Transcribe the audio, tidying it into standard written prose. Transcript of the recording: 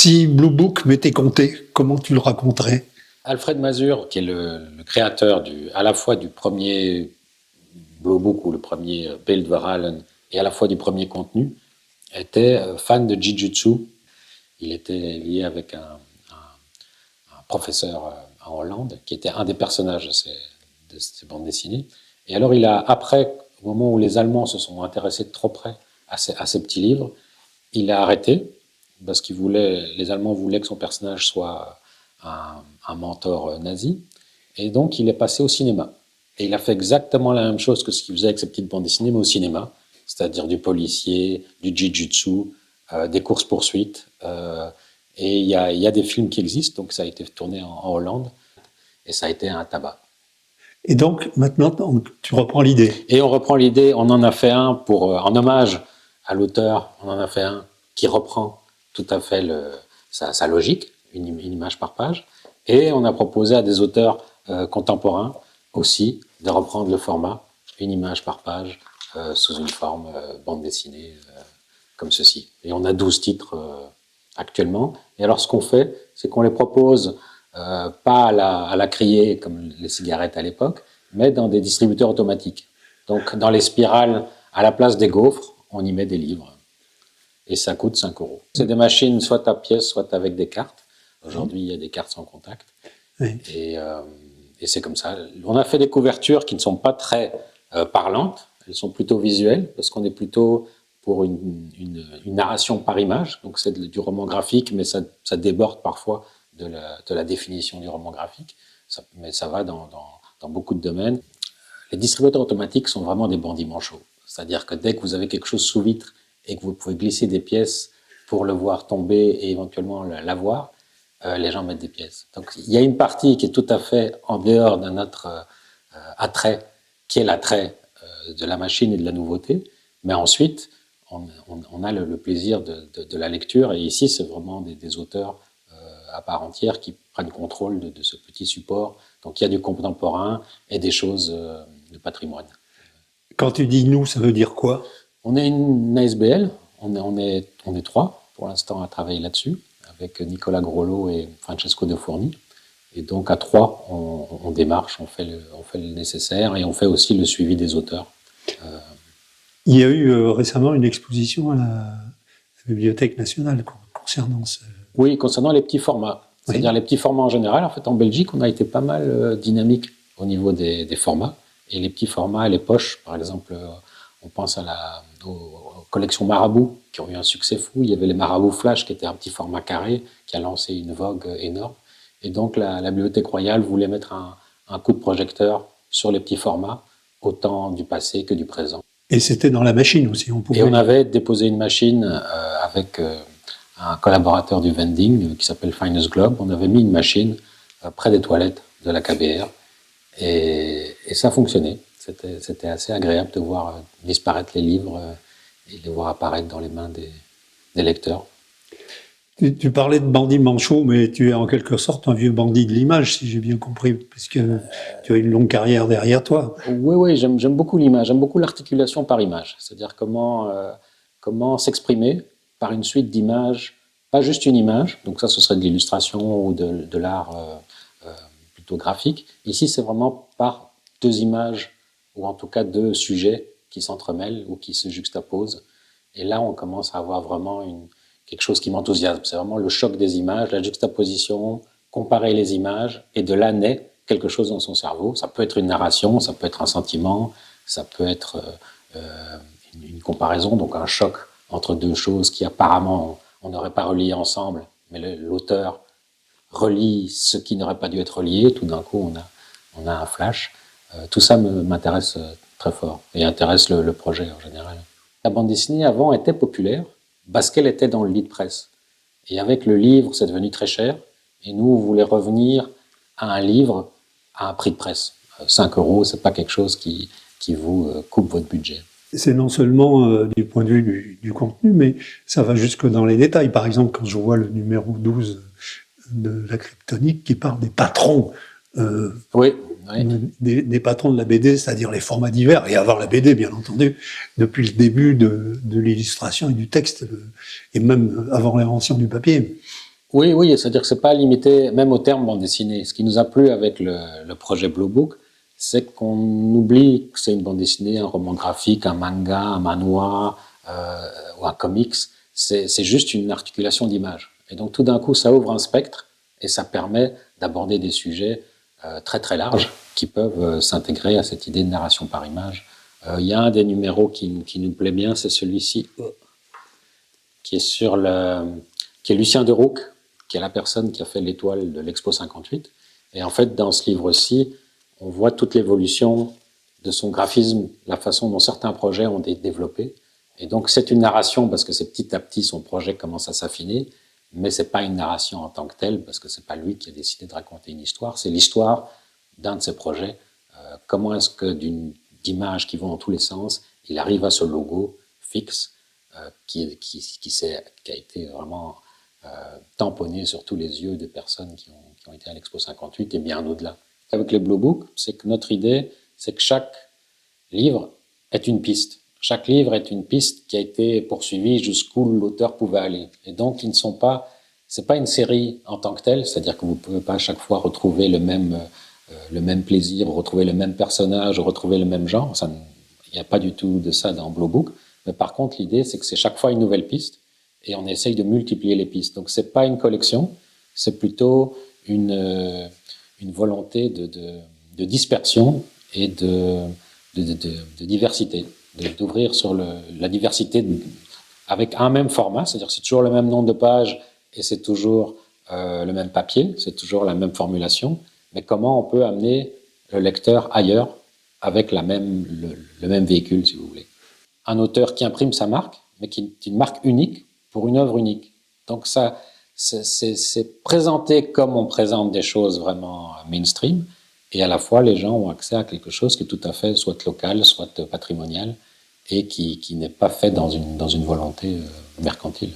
Si Blue Book m'était conté, comment tu le raconterais? Alfred Mazur, qui est le créateur à la fois du premier Blue Book ou le premier Bild Verhalen et à la fois du premier contenu, était fan de Jiu-Jitsu. Il était lié avec un professeur en Hollande qui était un des personnages de ces bandes dessinées. Et alors après, au moment où les Allemands se sont intéressés de trop près à ces petits livres, il a arrêté parce les Allemands voulaient que son personnage soit un mentor nazi. Et donc, il est passé au cinéma. Et il a fait exactement la même chose que ce qu'il faisait avec ses petites bandes dessinées, mais au cinéma. C'est-à-dire du policier, du jiu-jitsu, des courses-poursuites. Et il y a des films qui existent, donc ça a été tourné en Hollande. Et ça a été un tabac. Et donc, maintenant, tu reprends l'idée. Et on reprend l'idée, on en a fait un en hommage à l'auteur, on en a fait un qui reprend tout à fait sa logique, une image par page. Et on a proposé à des auteurs contemporains aussi de reprendre le format, une image par page, sous une forme bande dessinée comme ceci. Et on a 12 titres actuellement. Et alors ce qu'on fait, c'est qu'on les propose pas à la criée comme les cigarettes à l'époque, mais dans des distributeurs automatiques. Donc dans les spirales, à la place des gaufres, on y met des livres. Et ça coûte 5 €. C'est des machines soit à pièces, soit avec des cartes. Aujourd'hui, il y a des cartes sans contact. Oui. Et c'est comme ça. On a fait des couvertures qui ne sont pas très parlantes. Elles sont plutôt visuelles, parce qu'on est plutôt pour une narration par image. Donc c'est du roman graphique, mais ça déborde parfois de la définition du roman graphique. Mais ça va dans beaucoup de domaines. Les distributeurs automatiques sont vraiment des bandits manchots. C'est-à-dire que dès que vous avez quelque chose sous vitre et que vous pouvez glisser des pièces pour le voir tomber et éventuellement l'avoir, les gens mettent des pièces. Donc il y a une partie qui est tout à fait en dehors d'un autre attrait, qui est l'attrait de la machine et de la nouveauté. Mais ensuite, on a le plaisir de la lecture. Et ici, c'est vraiment des auteurs à part entière qui prennent contrôle de ce petit support. Donc il y a du contemporain et des choses de patrimoine. Quand tu dis nous, ça veut dire quoi? On est une ASBL, on est 3 pour l'instant à travailler là-dessus, avec Nicolas Grolot et Francesco De Fourni. Et donc à 3, on démarche, on fait le nécessaire et on fait aussi le suivi des auteurs. Il y a eu récemment une exposition à la Bibliothèque nationale concernant ce... Oui, concernant les petits formats. C'est-à-dire les petits formats en général. En fait, en Belgique, on a été pas mal dynamique au niveau des formats. Et les petits formats, les poches, par exemple, on pense aux collections Marabout, qui ont eu un succès fou. Il y avait les Marabout Flash, qui était un petit format carré, qui a lancé une vogue énorme. Et donc, la Bibliothèque royale voulait mettre un coup de projecteur sur les petits formats, autant du passé que du présent. Et c'était dans la machine aussi, on pouvait... Et on avait déposé une machine avec un collaborateur du vending qui s'appelle Finest Globe. On avait mis une machine près des toilettes de la KBR et ça fonctionnait. C'était assez agréable de voir disparaître les livres et de les voir apparaître dans les mains des lecteurs. Tu parlais de bandit manchot, mais tu es en quelque sorte un vieux bandit de l'image, si j'ai bien compris, puisque tu as une longue carrière derrière toi. Oui, j'aime beaucoup l'image, j'aime beaucoup l'articulation par image, c'est-à-dire comment s'exprimer par une suite d'images, pas juste une image, donc ça ce serait de l'illustration ou de l'art plutôt graphique. Ici c'est vraiment par 2 images, ou en tout cas 2 sujets qui s'entremêlent ou qui se juxtaposent. Et là on commence à avoir vraiment quelque chose qui m'enthousiasme. C'est vraiment le choc des images, la juxtaposition, comparer les images, et de là naît quelque chose dans son cerveau. Ça peut être une narration, ça peut être un sentiment, ça peut être une comparaison, donc un choc entre 2 choses qui apparemment on n'aurait pas reliées ensemble, mais l'auteur relie ce qui n'aurait pas dû être relié. Tout d'un coup, on a un flash. Tout ça m'intéresse très fort et intéresse le projet en général. La bande dessinée avant était populaire parce qu'elle était dans le lit de presse. Et avec le livre, c'est devenu très cher. Et nous, on voulait revenir à un livre à un prix de presse. 5 €, c'est pas quelque chose qui vous coupe votre budget. C'est non seulement du point de vue du contenu, mais ça va jusque dans les détails. Par exemple, quand je vois le numéro 12 de la Kryptonique qui parle des patrons, oui. Des patrons de la BD, c'est-à-dire les formats divers, et avant la BD, bien entendu, depuis le début de l'illustration et du texte, et même avant l'invention du papier. Oui, c'est-à-dire que c'est pas limité même au terme bande dessinée. Ce qui nous a plu avec le projet Blue Book, c'est qu'on oublie que c'est une bande dessinée, un roman graphique, un manga, un manhwa ou un comics. C'est juste une articulation d'images. Et donc tout d'un coup, ça ouvre un spectre et ça permet d'aborder des sujets très très larges qui peuvent s'intégrer à cette idée de narration par image. Il y a un des numéros qui nous plaît bien, c'est celui-ci, qui est Lucien Deroucq, qui est la personne qui a fait l'étoile de l'Expo 58. Et en fait, dans ce livre-ci, on voit toute l'évolution de son graphisme, la façon dont certains projets ont été développés. Et donc, c'est une narration parce que c'est petit à petit son projet commence à s'affiner, mais c'est pas une narration en tant que telle parce que c'est pas lui qui a décidé de raconter une histoire, c'est l'histoire d'un de ses projets. Comment est-ce que d'images qui vont dans tous les sens, il arrive à ce logo fixe qui a été vraiment tamponné sur tous les yeux des personnes qui ont été à l'Expo 58 et bien au-delà. Avec les Blue Books, c'est que notre idée, c'est que chaque livre est une piste. Chaque livre est une piste qui a été poursuivie jusqu'où l'auteur pouvait aller. Et donc, ils ne sont pas, c'est pas une série en tant que telle, c'est-à-dire que vous pouvez pas à chaque fois retrouver le même plaisir, retrouver le même personnage, retrouver le même genre. Il n'y a pas du tout de ça dans Blue Book. Mais par contre, l'idée, c'est que c'est chaque fois une nouvelle piste et on essaye de multiplier les pistes. Donc, c'est pas une collection, c'est plutôt une volonté de dispersion et de diversité, d'ouvrir sur la diversité avec un même format, c'est-à-dire que c'est toujours le même nombre de pages et c'est toujours le même papier, c'est toujours la même formulation, mais comment on peut amener le lecteur ailleurs avec le même véhicule, si vous voulez. Un auteur qui imprime sa marque, mais qui est une marque unique pour une œuvre unique. Donc ça, c'est présenté comme on présente des choses vraiment mainstream, et à la fois les gens ont accès à quelque chose qui est tout à fait soit local, soit patrimonial, et qui n'est pas fait dans une volonté mercantile.